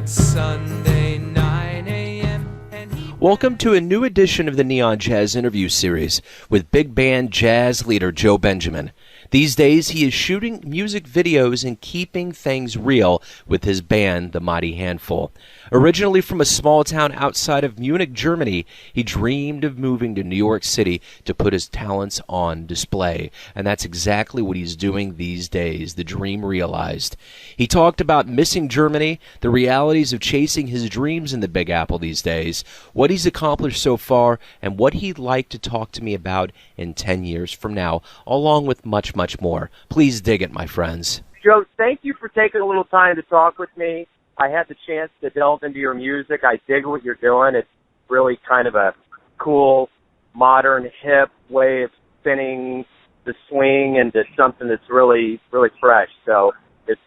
It's Sunday, 9 a.m. Welcome to a new edition of the Neon Jazz interview series with big band jazz leader Joe Benjamin. These days, he is shooting music videos and keeping things real with his band, The Mighty Handful. Originally from a small town outside of Munich, Germany, he dreamed of moving to New York City to put his talents on display. And that's exactly what he's doing these days, the dream realized. He talked about missing Germany, the realities of chasing his dreams in the Big Apple these days, what he's accomplished so far, and what he'd like to talk to me about in 10 years from now, along with much more. Please dig it, my friends. Joe, thank you for taking a little time to talk with me. I had the chance to delve into your music. I dig what you're doing. It's really kind of a cool, modern, hip way of spinning the swing into something that's really, really fresh. So it's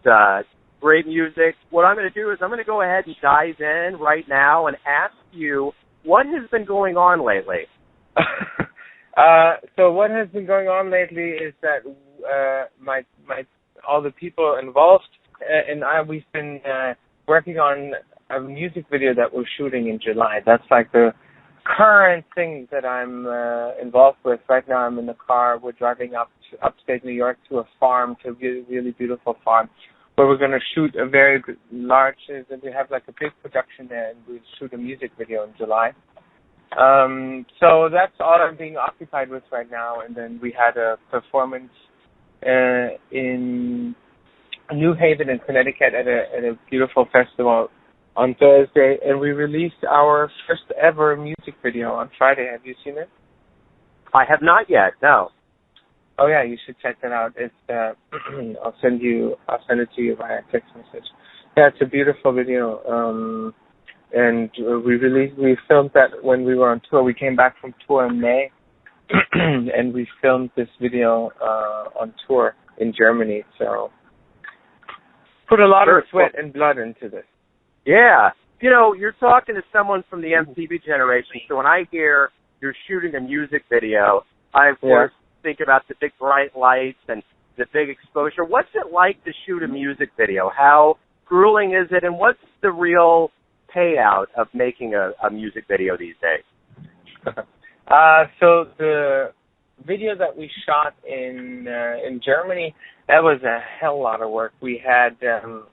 great music. What I'm going to do is I'm going to go ahead and dive in right now and ask you what has been going on lately. So what has been going on lately is that my all the people involved and we've been working on a music video that we're shooting in July. That's like the current thing that I'm involved with. Right now I'm in the car. We're driving up to upstate New York to a farm, to a really, really beautiful farm, where we're going to shoot a very large, we have like a big production there, and we'll shoot a music video in July. So that's all I'm being occupied with right now. And then we had a performance in New Haven in Connecticut at a beautiful festival on Thursday, and we released our first ever music video on Friday. Have you seen it? I have not yet, no. Oh yeah, you should check that out. It's I'll send it to you via text message. Yeah, it's a beautiful video. And we filmed that when we were on tour. We came back from tour in May, and we filmed this video on tour in Germany. So put a lot of sweat and blood into this. Yeah. You know, you're talking to someone from the MTV generation, so when I hear you're shooting a music video, I, of course, think about the big bright lights and the big exposure. What's it like to shoot a music video? How grueling is it, and what's the real payout of making a music video these days? So the video that we shot in Germany, that was a hell lot of work. We had a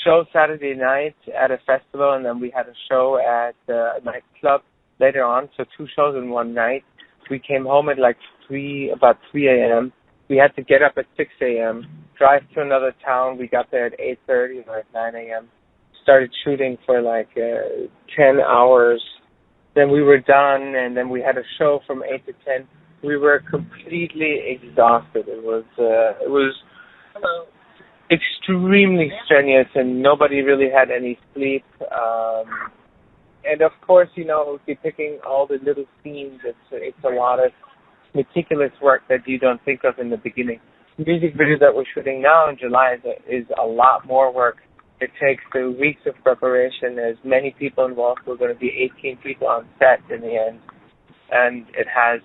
show Saturday night at a festival, and then we had a show at a nightclub later on, so 2 shows in one night. We came home at like about 3 a.m. We had to get up at 6 a.m., drive to another town. We got there at 8:30 or at 9 a.m., started shooting for like 10 hours. Then we were done, and then we had a show from 8 to 10. We were completely exhausted. It was extremely strenuous, and nobody really had any sleep. And of course, you know, depicting all the little scenes, it's a lot of meticulous work that you don't think of in the beginning. The music video that we're shooting now in July is a lot more work. It takes weeks of preparation. There's many people involved. We're going to be 18 people on set in the end, and it has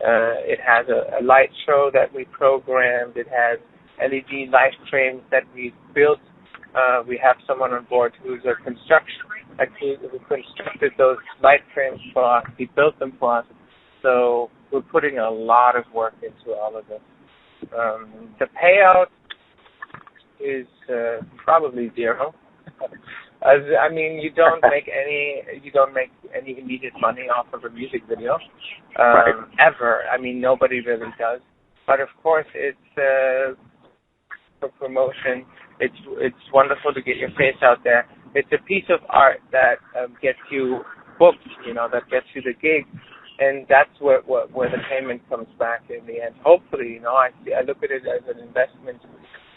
a light show that we programmed. It has LED light frames that we built. We have someone on board who constructed those light frames for us. He built them for us. So we're putting a lot of work into all of this. The payout is probably zero. I mean, you don't make any immediate money off of a music video, ever. I mean, nobody really does. But of course, it's for promotion. It's wonderful to get your face out there. It's a piece of art that gets you booked, you know, that gets you the gig, and that's where the payment comes back in the end. Hopefully, you know, I look at it as an investment.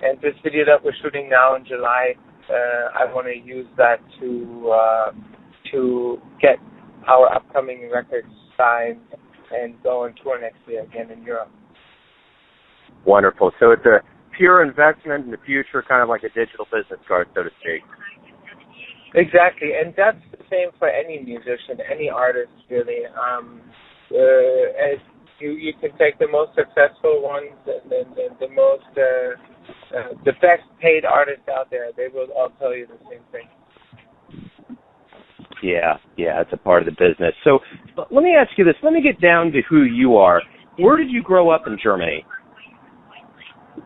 And this video that we're shooting now in July, I want to use that to get our upcoming records signed and go on tour next year again in Europe. Wonderful. So it's a pure investment in the future, kind of like a digital business card, so to speak. Exactly, and that's the same for any musician, any artist, really. As you can take the most successful ones and the most the best paid artists out there, they will all tell you the same thing. Yeah, it's a part of the business. So let me ask you this. Let me get down to who you are. Where did you grow up in Germany?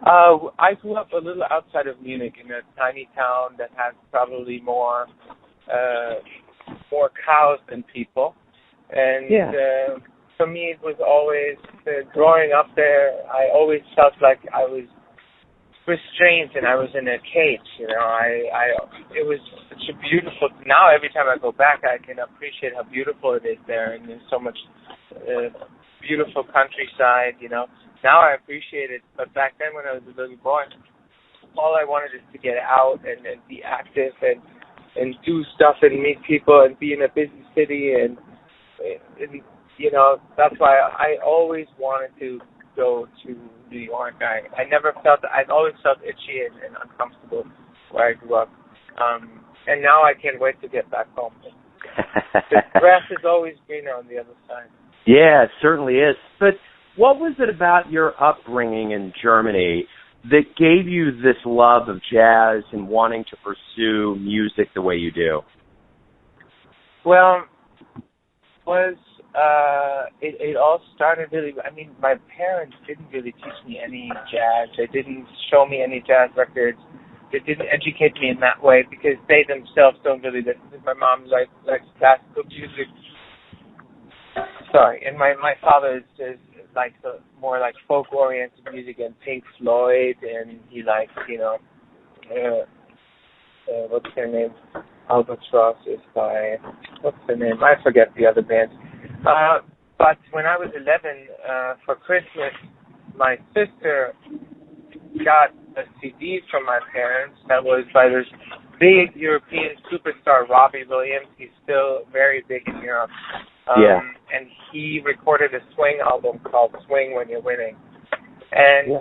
I grew up a little outside of Munich in a tiny town that has probably more cows than people. And for me, it was always, growing up there, I always felt like I was restrained and I was in a cage, you know. It was such a beautiful, now every time I go back, I can appreciate how beautiful it is there, and there's so much beautiful countryside, you know. Now I appreciate it, but back then when I was a little boy, all I wanted is to get out and be active and do stuff and meet people and be in a busy city, and you know, that's why I always wanted to go to New York. I've always felt itchy and uncomfortable where I grew up. And now I can't wait to get back home. The grass is always greener on the other side. Yeah, it certainly is. But what was it about your upbringing in Germany that gave you this love of jazz and wanting to pursue music the way you do? Well, it all started really, I mean, my parents didn't really teach me any jazz. They didn't show me any jazz records. They didn't educate me in that way because they themselves don't really listen. My mom likes classical music. Sorry, and my father is like more like folk-oriented music and Pink Floyd, and he likes, you know, what's their name? Albatross is by, what's their name? I forget the other band. But when I was 11, for Christmas, my sister got a CD from my parents that was by this big European superstar, Robbie Williams. He's still very big in Europe. And he recorded a swing album called Swing When You're Winning. And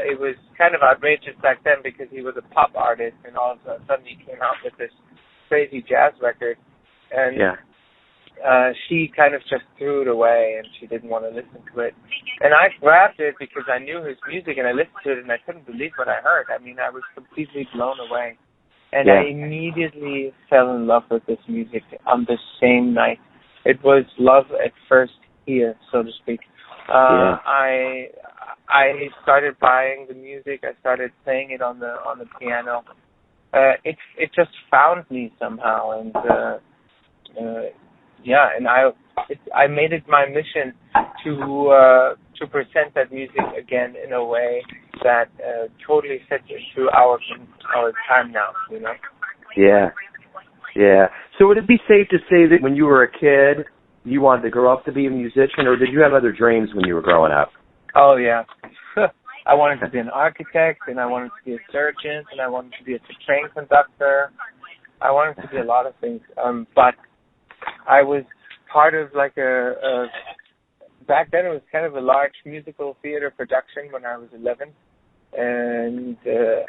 it was kind of outrageous back then because he was a pop artist, and all of a sudden he came out with this crazy jazz record. And she kind of just threw it away, and she didn't want to listen to it. And I grabbed it because I knew his music, and I listened to it, and I couldn't believe what I heard. I mean, I was completely blown away. And I immediately fell in love with this music on the same night. It was love at first ear, so to speak. I started buying the music. I started playing it on the piano. It just found me somehow, and and I made it my mission to present that music again in a way that totally fits into our time now, you know. Yeah. So would it be safe to say that when you were a kid, you wanted to grow up to be a musician, or did you have other dreams when you were growing up? Oh, yeah. I wanted to be an architect, and I wanted to be a surgeon, and I wanted to be a train conductor. I wanted to be a lot of things. But I was part of like back then it was kind of a large musical theater production when I was 11. And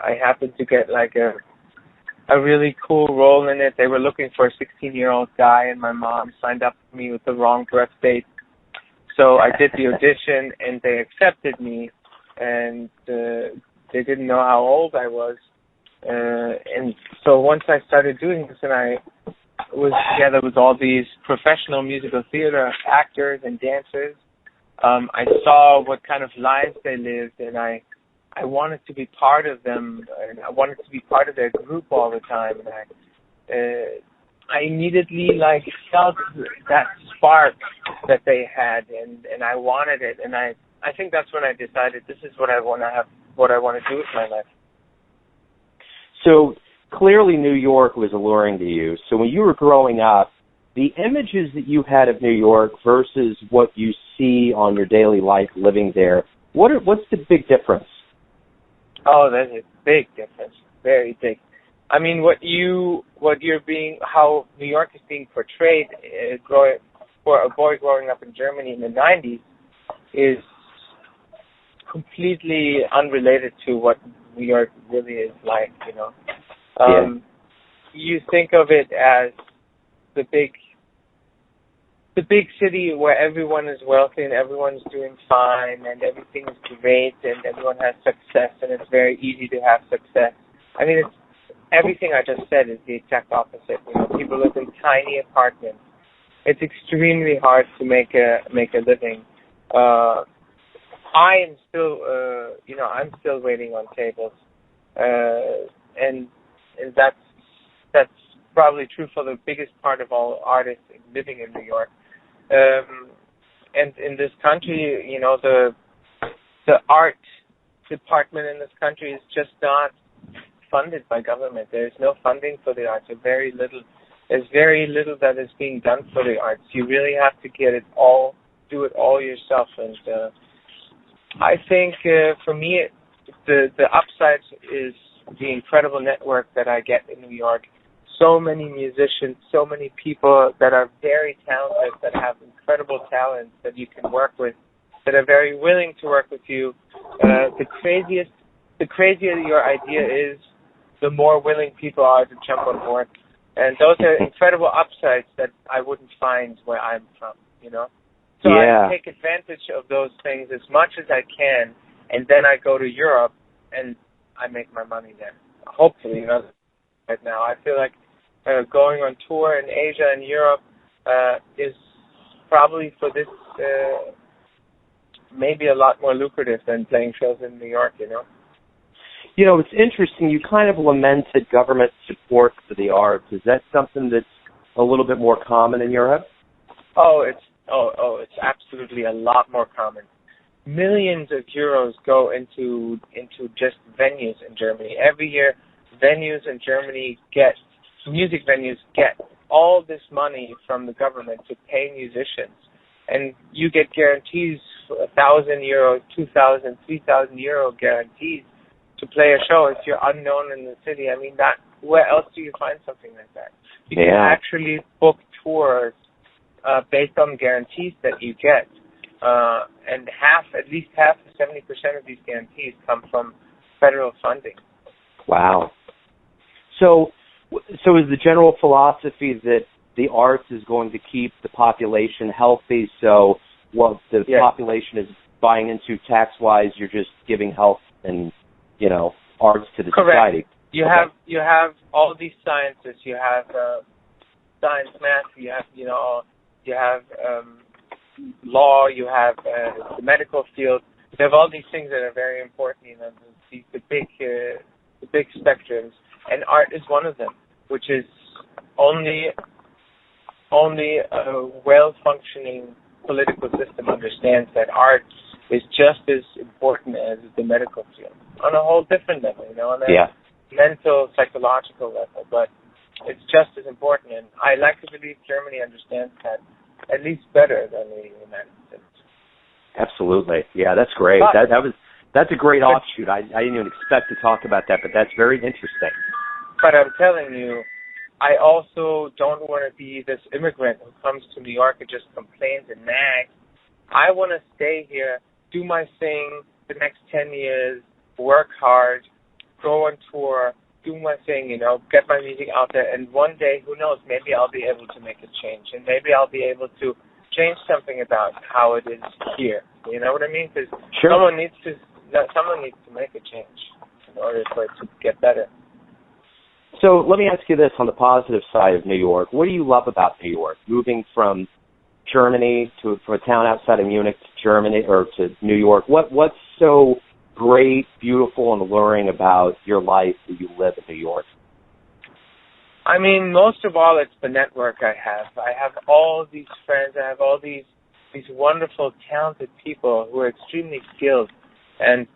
I happened to get like a really cool role in it. They were looking for a 16-year-old guy, and my mom signed up for me with the wrong birth date. So I did the audition, and they accepted me, and they didn't know how old I was. And so once I started doing this, and I was together with all these professional musical theater actors and dancers, I saw what kind of lives they lived, and I wanted to be part of them, and I wanted to be part of their group all the time. And I immediately like felt that spark that they had, and I wanted it. And I think that's when I decided this is what I want to do with my life. So clearly New York was alluring to you. So when you were growing up, the images that you had of New York versus what you see on your daily life living there, what's the big difference? Oh, there's a big difference, very big. I mean, how New York is being portrayed for a boy growing up in Germany in the 90s is completely unrelated to what New York really is like, you know. You think of it as the big the big city where everyone is wealthy and everyone's doing fine and everything is great and everyone has success and it's very easy to have success. I mean, it's everything I just said is the exact opposite. You know, people live in tiny apartments. It's extremely hard to make a living. I am still, I'm still waiting on tables, and that's probably true for the biggest part of all artists living in New York. And in this country, you know, the art department in this country is just not funded by government. There is no funding for the arts. There's very little that is being done for the arts. You really have to do it all yourself. And I think for me, the upside is the incredible network that I get in New York. So many musicians, so many people that are very talented, that have incredible talents that you can work with, that are very willing to work with you. The crazier your idea is, the more willing people are to jump on board. And those are incredible upsides that I wouldn't find where I'm from, you know? So I take advantage of those things as much as I can, and then I go to Europe and I make my money there. Hopefully, you know, right now. I feel like going on tour in Asia and Europe is probably for this maybe a lot more lucrative than playing shows in New York, you know? You know, it's interesting. You kind of lamented government support for the arts. Is that something that's a little bit more common in Europe? It's absolutely a lot more common. Millions of euros go into just venues in Germany. Every year, music venues get all this money from the government to pay musicians. And you get guarantees, 1,000 euro, 2,000, 3,000 euro guarantees to play a show if you're unknown in the city. I mean, where else do you find something like that? You can actually book tours based on guarantees that you get. And at least half to 70% of these guarantees come from federal funding. Wow. So is the general philosophy that the arts is going to keep the population healthy, so what the population is buying into tax-wise, you're just giving health and, you know, arts to the society? You have all these sciences. You have science, math. You have law. You have the medical field. You have all these things that are very important. You know, the big spectrums, and art is one of them, which is only a well-functioning political system understands that art is just as important as the medical field on a whole different level, you know, on a mental, psychological level, but it's just as important. And I like to believe Germany understands that at least better than the United States. Absolutely. Yeah, that's great. That's a great offshoot. I didn't even expect to talk about that, but that's very interesting. But I'm telling you, I also don't want to be this immigrant who comes to New York and just complains and nags. I want to stay here, do my thing the next 10 years, work hard, go on tour, do my thing, you know, get my music out there, and one day, who knows, maybe I'll be able to make a change, and maybe I'll be able to change something about how it is here. You know what I mean? Because someone needs to make a change in order for it to get better. So let me ask you this on the positive side of New York. What do you love about New York? Moving from Germany from a town outside of Munich to Germany or to New York. What's so great, beautiful, and alluring about your life that you live in New York? I mean, most of all, it's the network I have. I have all these friends. I have all these wonderful, talented people who are extremely skilled and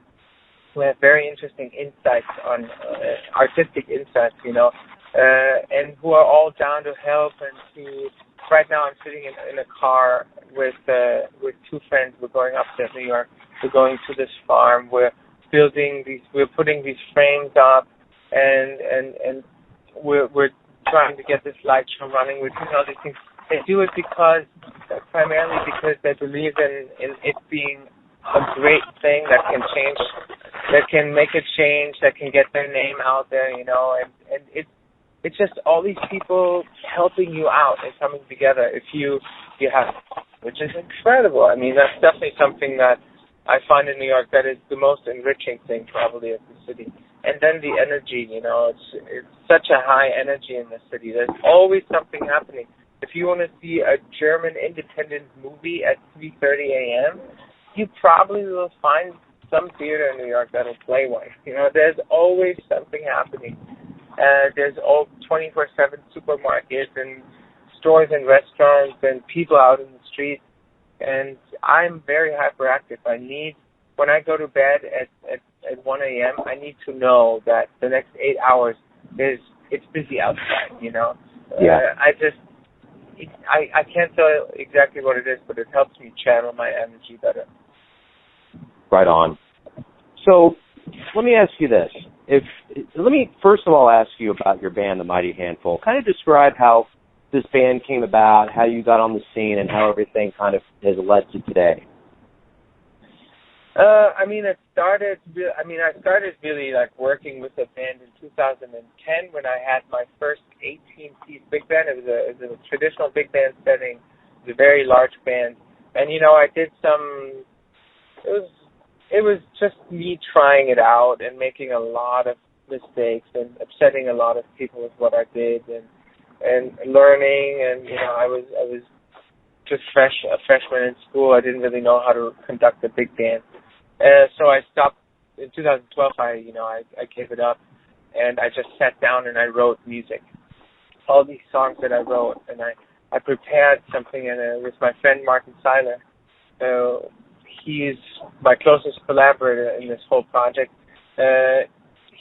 who have very interesting insights on artistic insights, you know, and who are all down to help. And right now I'm sitting in a car with two friends. We're going upstate New York. We're going to this farm. We're putting these frames up, and we're trying to get this light show running. We're doing all these things. They do it primarily because they believe in it being a great thing that can change, that can make a change, that can get their name out there, you know, and it's just all these people helping you out and coming together. If you have, which is incredible. I mean, that's definitely something that I find in New York that is the most enriching thing probably of the city. And then the energy, it's such a high energy in the city. There's always something happening. If you want to see a German independent movie at 3:30 a.m., you probably will find some theater in New York that'll play one. There's always something happening. There's all 24/7 supermarkets and stores and restaurants and people out in the street. And I'm very hyperactive. When I go to bed at 1 a.m., I need to know that the next 8 hours it's busy outside, Yeah. I can't tell you exactly what it is, but it helps me channel my energy better. Right on. So let me ask you this. Let me first of all ask you about your band, The Mighty Handful. Kind of describe how this band came about, how you got on the scene, and how everything kind of has led to today. I started really like working with a band in 2010 when I had my first 18-piece big band. It was a traditional big band setting. It was a very large band, and I did some. It was just me trying it out and making a lot of mistakes and upsetting a lot of people with what I did and learning. And I was just a freshman in school. I didn't really know how to conduct a big band. So I stopped in 2012. I gave it up, and I just sat down and I wrote music. All these songs that I wrote, and I prepared something with my friend Martin Seiler. He's my closest collaborator in this whole project.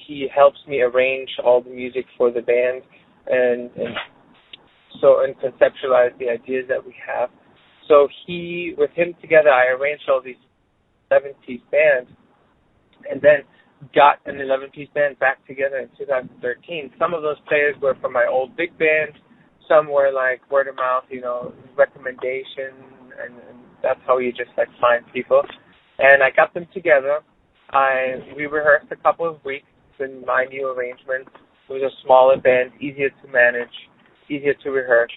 He helps me arrange all the music for the band and conceptualize the ideas that we have. So with him together, I arranged all these 11-piece bands, and then got an 11-piece band back together in 2013. Some of those players were from my old big band. Some were like word of mouth, recommendation, and that's how you just find people. And I got them together. We rehearsed a couple of weeks in my new arrangement. It was a smaller band, easier to manage, easier to rehearse.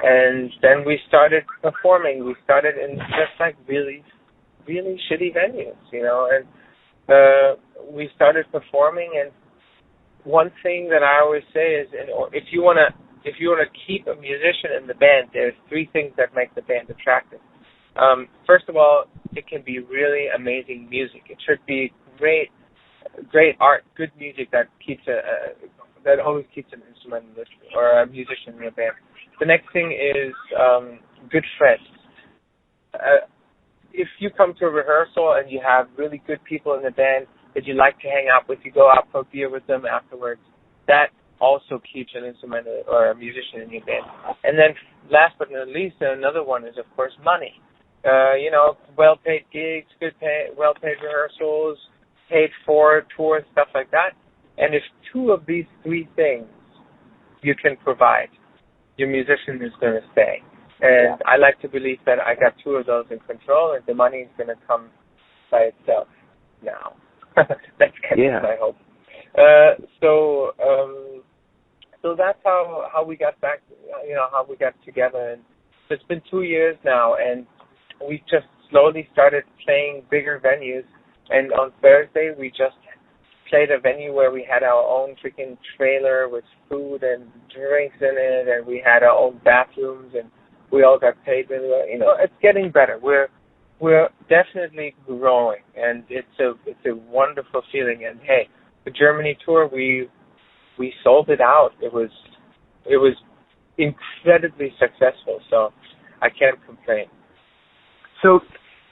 And then we started performing. We started in just really, really shitty venues, and we started performing. And one thing that I always say is, if you want to keep a musician in the band, there's 3 things that make the band attractive. First of all, it can be really amazing music. It should be great art, good music that always keeps an instrumentalist or a musician in a band. The next thing is good friends. If you come to a rehearsal and you have really good people in the band that you like to hang out with, you go out for a beer with them afterwards, that also keeps an instrumental or a musician in your band. And then last but not least, another one is, of course, money. Well-paid gigs, well-paid rehearsals, paid for tours, stuff like that. And if 2 of these 3 things you can provide, your musician is going to stay. And I like to believe that I got 2 of those in control, and the money is going to come by itself now. That's kind of my hope. So that's how we got back, how we got together. And so it's been 2 years now, and we just slowly started playing bigger venues. And on Thursday, we just played a venue where we had our own freaking trailer with food and drinks in it, and we had our own bathrooms, and we all got paid really well. It's getting better. We're definitely growing, and it's a wonderful feeling. And hey, the Germany tour, we sold it out. It was incredibly successful, so I can't complain. So,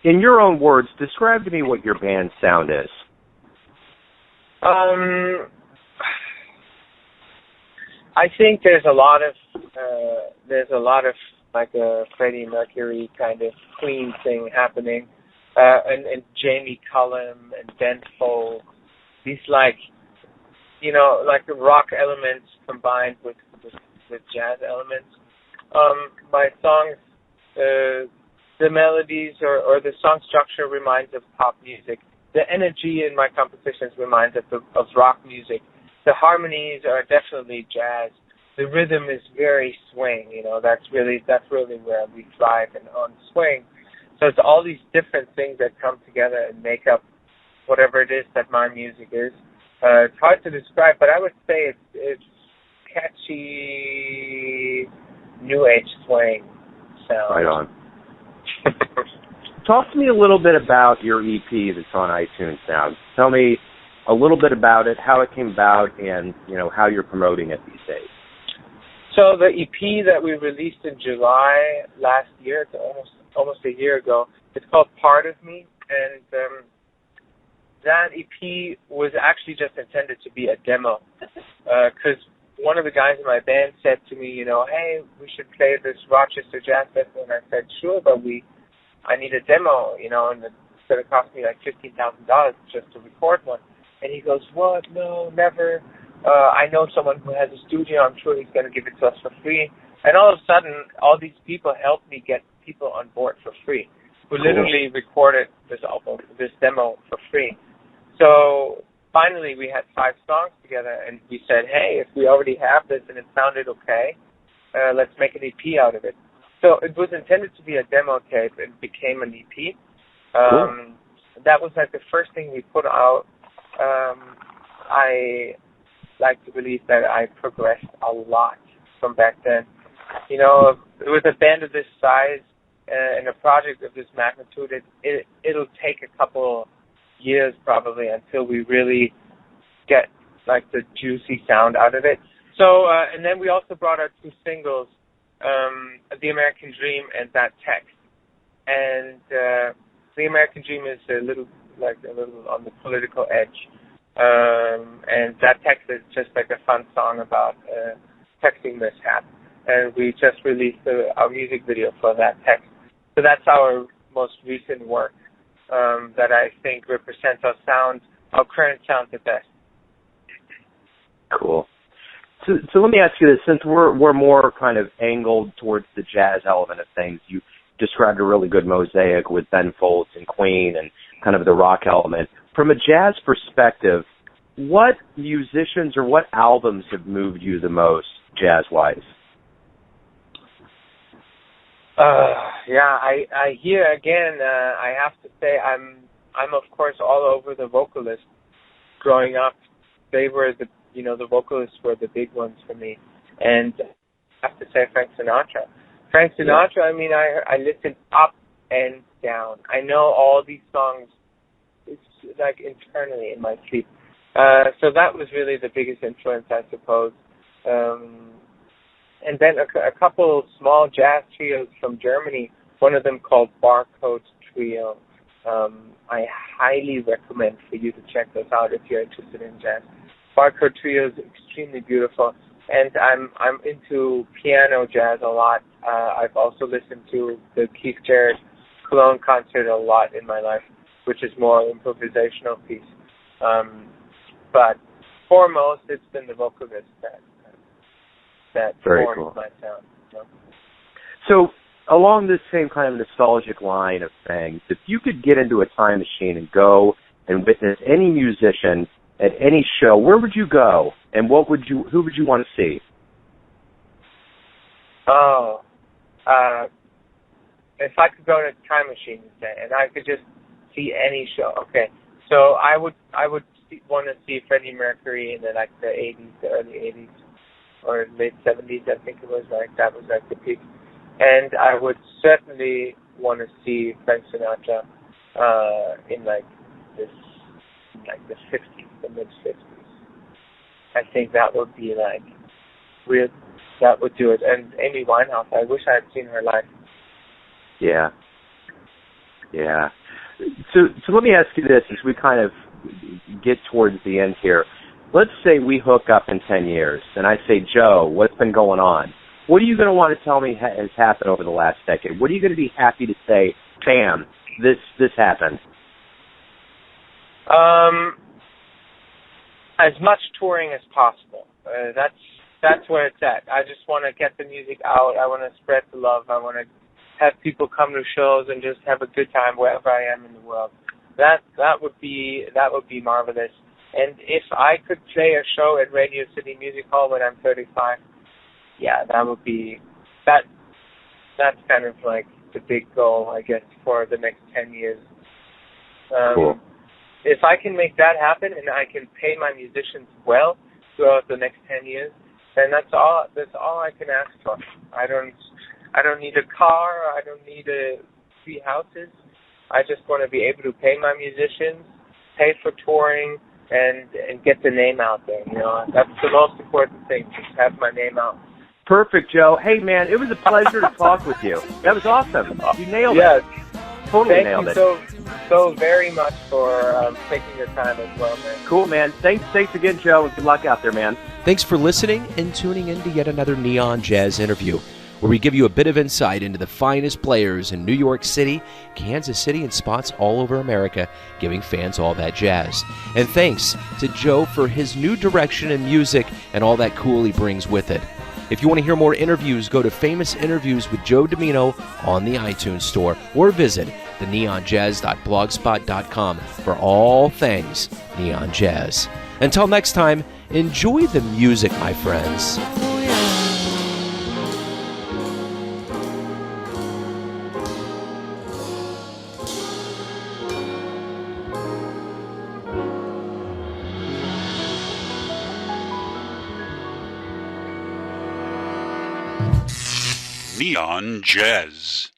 in your own words, describe to me what your band's sound is. I think there's a lot of like a Freddie Mercury kind of Queen thing happening, and Jamie Cullum and Ben Folds. These like the rock elements combined with jazz elements. My songs, the melodies or the song structure reminds of pop music. The energy in my compositions reminds of rock music. The harmonies are definitely jazz. the rhythm is very swing. That's really where we thrive and on swing. So it's all these different things that come together and make up whatever it is that my music is. It's hard to describe, but I would say it's catchy, new age swing sound. Right on. Talk to me a little bit about your EP that's on iTunes now. Tell me a little bit about it, how it came about, and how you're promoting it these days. So the EP that we released in July last year, almost a year ago, it's called Part of Me, and that EP was actually just intended to be a demo, because one of the guys in my band said to me, hey, we should play this Rochester Jazz Festival, and I said, sure, but I need a demo, and it's going to cost me like $15,000 just to record one. And he goes, what? No, never. I know someone who has a studio. I'm sure he's going to give it to us for free. And all of a sudden, all these people helped me get people on board for free, who literally recorded this album, this demo for free. So finally, we had 5 songs together, and we said, hey, if we already have this and it sounded okay, let's make an EP out of it. So it was intended to be a demo tape and became an EP. That was like the first thing we put out. I like to believe that I progressed a lot from back then. With a band of this size and a project of this magnitude, it'll take a couple years probably until we really get like the juicy sound out of it. So and then we also brought out 2 singles, The American Dream and That Text. And The American Dream is a little on the political edge. And That Text is just like a fun song about texting mishap. And we just released our music video for That Text. So that's our most recent work that I think represents our current sound the best. Cool. So let me ask you this, since we're more kind of angled towards the jazz element of things, you described a really good mosaic with Ben Folds and Queen and kind of the rock element. From a jazz perspective, what musicians or what albums have moved you the most jazz-wise? I hear again. I have to say, I'm of course all over the vocalists. Growing up, they were the vocalists were the big ones for me, and I have to say Frank Sinatra. Frank Sinatra. I mean, I listen up and down. I know all these songs. It's like internally in my sleep. So that was really the biggest influence, I suppose. And then a couple small jazz trios from Germany, one of them called Barcodes Trio. I highly recommend for you to check those out if you're interested in jazz. Barcode Trio is extremely beautiful, and I'm into piano jazz a lot. I've also listened to the Keith Jarrett Cologne concert a lot in my life, which is more improvisational piece. But foremost, it's been the vocalist that forms my sound. So along this same kind of nostalgic line of things, if you could get into a time machine and go and witness any musician at any show, where would you go, and who would you want to see? If I could go in a time machine and I could just see any show, okay. So I would want to see Freddie Mercury in the 80s, the early 80s, or late 70s, I think it was. That was the peak. And I would certainly want to see Frank Sinatra in the 50s, the mid 50s. I think that would be real. That would do it. And Amy Winehouse, I wish I had seen her live. Yeah. So let me ask you this as we kind of get towards the end here. Let's say we hook up in 10 years, and I say, Joe, what's been going on? What are you going to want to tell me has happened over the last decade? What are you going to be happy to say, bam, this happened? As much touring as possible. That's where it's at. I just want to get the music out. I want to spread the love. I want to have people come to shows and just have a good time wherever I am in the world. That would be marvelous. And if I could play a show at Radio City Music Hall when I'm 35, yeah, that would be that. That's kind of like the big goal, I guess, for the next 10 years. Cool. If I can make that happen and I can pay my musicians well throughout the next 10 years, then that's all I can ask for. I don't need a car, I don't need 3 houses. I just want to be able to pay my musicians, pay for touring, and get the name out there. You know, that's the most important thing, just have my name out. Perfect, Joe. Hey, man, it was a pleasure to talk with you. That was awesome. You nailed it. Totally nailed it. Thank you so very much for taking your time as well, man. Cool, man. Thanks again, Joe, and good luck out there, man. Thanks for listening and tuning in to yet another Neon Jazz interview, where we give you a bit of insight into the finest players in New York City, Kansas City, and spots all over America, giving fans all that jazz. And thanks to Joe for his new direction in music and all that cool he brings with it. If you want to hear more interviews, go to Famous Interviews with Joe Domino on the iTunes Store or visit theneonjazz.blogspot.com for all things Neon Jazz. Until next time, enjoy the music, my friends. Neon Jazz.